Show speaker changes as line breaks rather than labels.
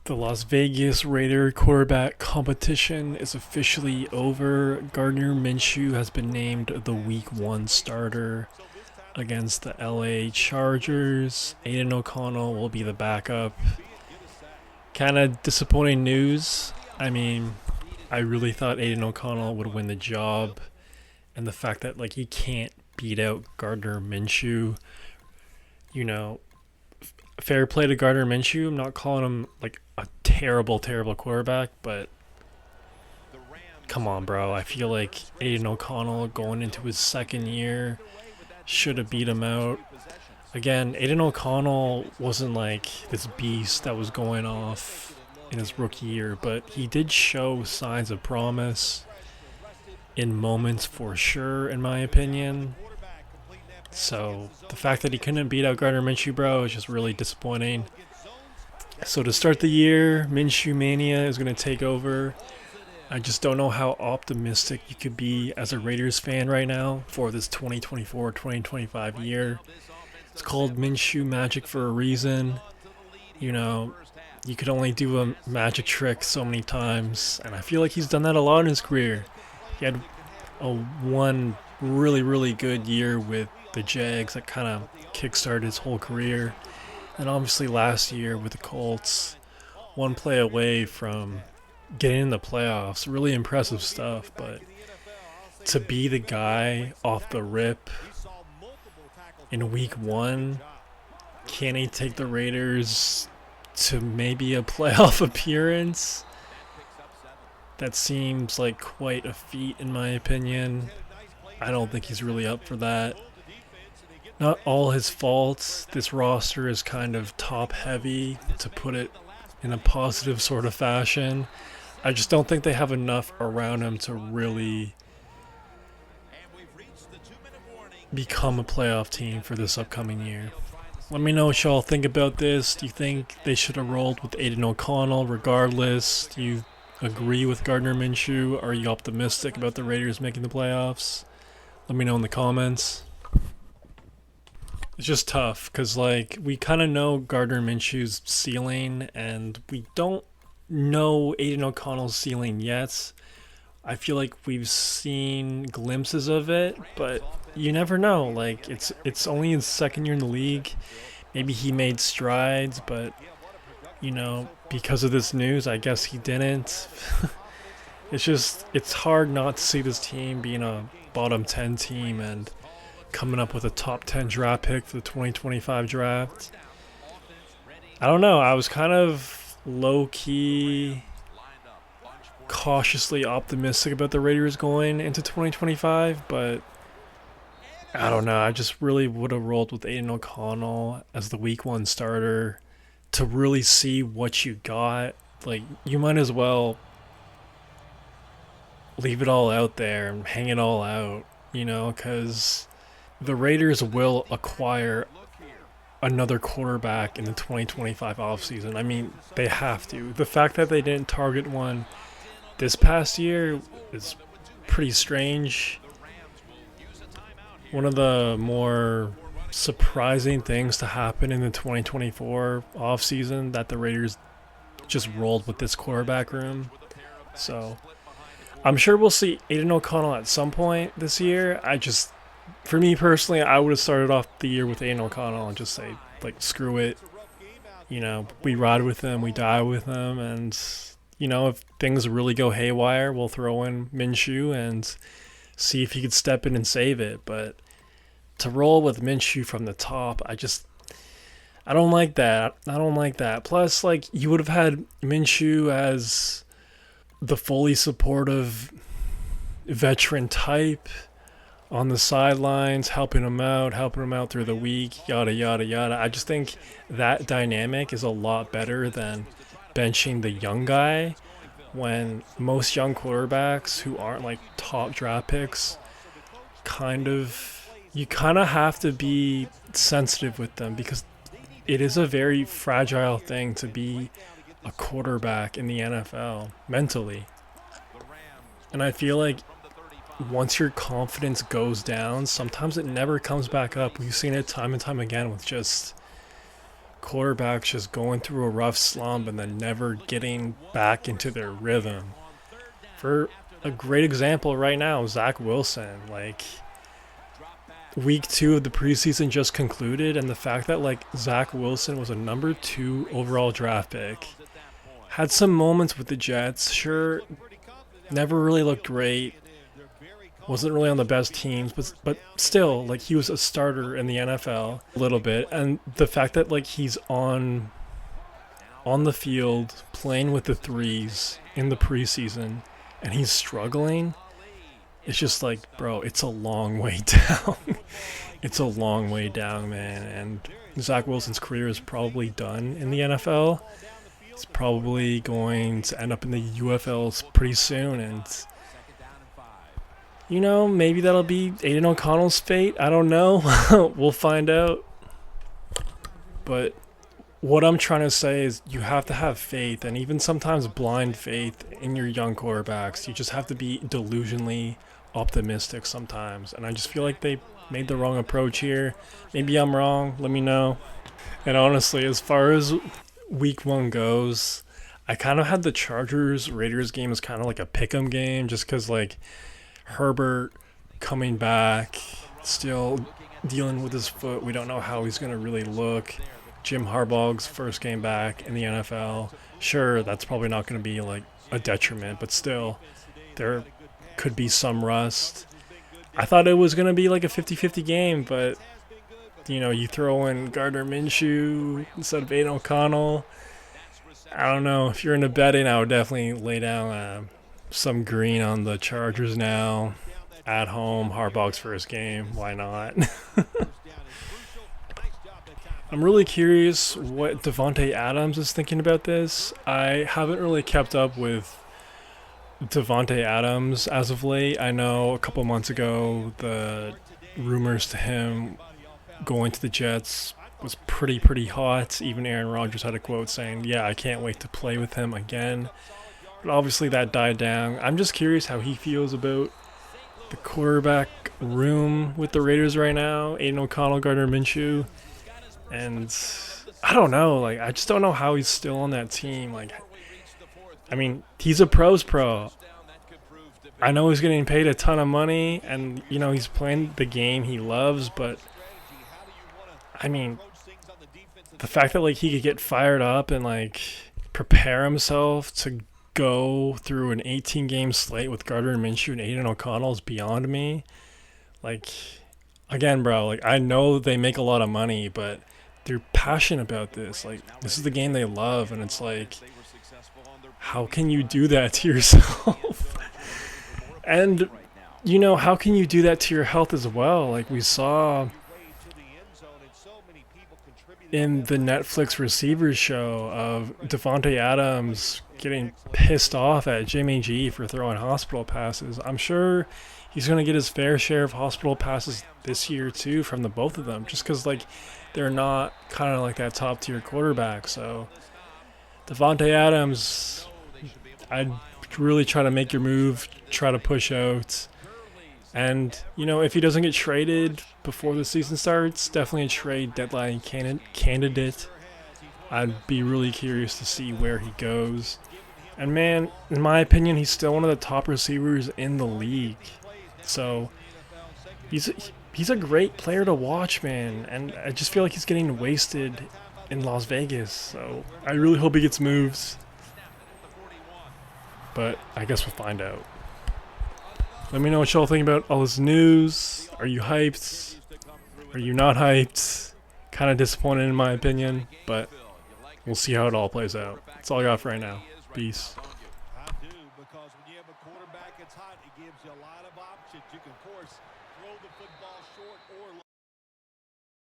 The Las Vegas Raider quarterback competition is officially over. Gardner Minshew has been named the Week 1 starter against the LA Chargers. Aiden O'Connell will be the backup. Kind of disappointing news. I mean, I really thought Aiden O'Connell would win the job. And the fact that he can't beat out Gardner Minshew, fair play to Gardner Minshew. I'm not calling him a terrible quarterback, but come on, bro. I feel like Aiden O'Connell going into his second year should have beat him out. Again, Aiden O'Connell wasn't this beast that was going off in his rookie year, but he did show signs of promise in moments for sure, in my opinion. So the fact that he couldn't beat out Gardner Minshew, bro, is just really disappointing. So to start the year, Minshew Mania is going to take over. I just don't know how optimistic you could be as a Raiders fan right now for this 2024-2025 year. It's called Minshew Magic for a reason. You could only do a magic trick so many times, and I feel like he's done that a lot in his career. He had one really good year with the Jags that kind of kickstarted his whole career. And obviously last year with the Colts, one play away from getting in the playoffs. Really impressive stuff, but to be the guy off the rip in week 1, can he take the Raiders to maybe a playoff appearance? That seems like quite a feat in my opinion. I don't think he's really up for that. Not all his fault. This roster is kind of top heavy, to put it in a positive sort of fashion. I just don't think they have enough around him to really become a playoff team for this upcoming year. Let me know what y'all think about this. Do you think they should have rolled with Aiden O'Connell regardless? Do you agree with Gardner Minshew? Are you optimistic about the Raiders making the playoffs? Let me know in the comments. It's just tough because we kind of know Gardner Minshew's ceiling and we don't know Aiden O'Connell's ceiling yet. I feel like we've seen glimpses of it, but you never know. It's only his second year in the league. Maybe he made strides, but because of this news, I guess he didn't. It's hard not to see this team being a bottom 10 team and coming up with a top 10 draft pick for the 2025 draft. I don't know. I was kind of low-key cautiously optimistic about the Raiders going into 2025, but I don't know. I just really would have rolled with Aiden O'Connell as the week 1 starter to really see what you got. You might as well leave it all out there and hang it all out, because the Raiders will acquire another quarterback in the 2025 offseason. I mean, they have to. The fact that they didn't target one this past year is pretty strange. One of the more surprising things to happen in the 2024 offseason that the Raiders just rolled with this quarterback room. So I'm sure we'll see Aiden O'Connell at some point this year. For me personally, I would have started off the year with Aiden O'Connell and just say, screw it. We ride with him, we die with him, and, if things really go haywire, we'll throw in Minshew and see if he could step in and save it. But to roll with Minshew from the top, I don't like that. I don't like that. Plus, you would have had Minshew as the fully supportive veteran type on the sidelines, helping him out through the week, yada, yada, yada. I just think that dynamic is a lot better than benching the young guy when most young quarterbacks who aren't top draft picks you kind of have to be sensitive with them because it is a very fragile thing to be a quarterback in the NFL mentally. And I feel like once your confidence goes down, sometimes it never comes back up. We've seen it time and time again with just quarterbacks just going through a rough slump and then never getting back into their rhythm. For a great example right now, Zach Wilson. Like, week 2 of the preseason just concluded, and the fact that like Zach Wilson was a number 2 overall draft pick, had some moments with the Jets, sure, never really looked great, wasn't really on the best teams, but still, like, he was a starter in the NFL a little bit, and the fact that like he's on the field playing with the threes in the preseason and he's struggling, it's just like, bro, it's a long way down. It's a long way down, man. And Zach Wilson's career is probably done in the NFL. He's probably going to end up in the UFLs pretty soon, and you know, maybe that'll be Aiden O'Connell's fate. I don't know. We'll find out. But what I'm trying to say is you have to have faith, and even sometimes blind faith, in your young quarterbacks. You just have to be delusionally optimistic sometimes. And I just feel like they made the wrong approach here. Maybe I'm wrong. Let me know. And honestly, as far as week 1 goes, I kind of had the Chargers-Raiders game as kind of like a pick'em game, just because like Herbert coming back, still dealing with his foot. We don't know how he's going to really look. Jim Harbaugh's first game back in the NFL. Sure, that's probably not going to be like a detriment, but still, there could be some rust. I thought it was going to be like a 50-50 game, but you know, you throw in Gardner Minshew instead of Aiden O'Connell. I don't know. If you're into betting, I would definitely lay down some green on the Chargers now. At home, Harbaugh's first game. Why not? I'm really curious what Davante Adams is thinking about this. I haven't really kept up with Davante Adams as of late. I know a couple months ago the rumors to him going to the Jets was pretty hot. Even Aaron Rodgers had a quote saying, "Yeah, I can't wait to play with him again." But obviously that died down. I'm just curious how he feels about the quarterback room with the Raiders right now. Aiden O'Connell, Gardner Minshew. And I don't know. Like, I just don't know how he's still on that team. Like, I mean, he's a pro's pro. I know he's getting paid a ton of money, and, you know, he's playing the game he loves, but, I mean, the fact that, like, he could get fired up and, like, prepare himself to go through an 18-game slate with Gardner Minshew and Aiden O'Connell is beyond me. Like, again, bro, like, I know they make a lot of money, but they're passionate about this. Like, this is the game they love, and it's like, how can you do that to yourself? And, you know, how can you do that to your health as well? Like, we saw in the Netflix Receivers show of Davante Adams getting pissed off at Jimmy G for throwing hospital passes. I'm sure he's going to get his fair share of hospital passes this year too from the both of them, just because like they're not kind of like that top tier quarterback. So Davante Adams, I'd really try to make your move, try to push out. And, you know, if he doesn't get traded before the season starts, definitely a trade deadline candidate. I'd be really curious to see where he goes. And, man, in my opinion, he's still one of the top receivers in the league. So, he's a great player to watch, man. And I just feel like he's getting wasted in Las Vegas. So, I really hope he gets moved. But I guess we'll find out. Let me know what y'all think about all this news. Are you hyped? Are you not hyped? Kind of disappointed in my opinion, but we'll see how it all plays out. That's all I got for right now. Peace.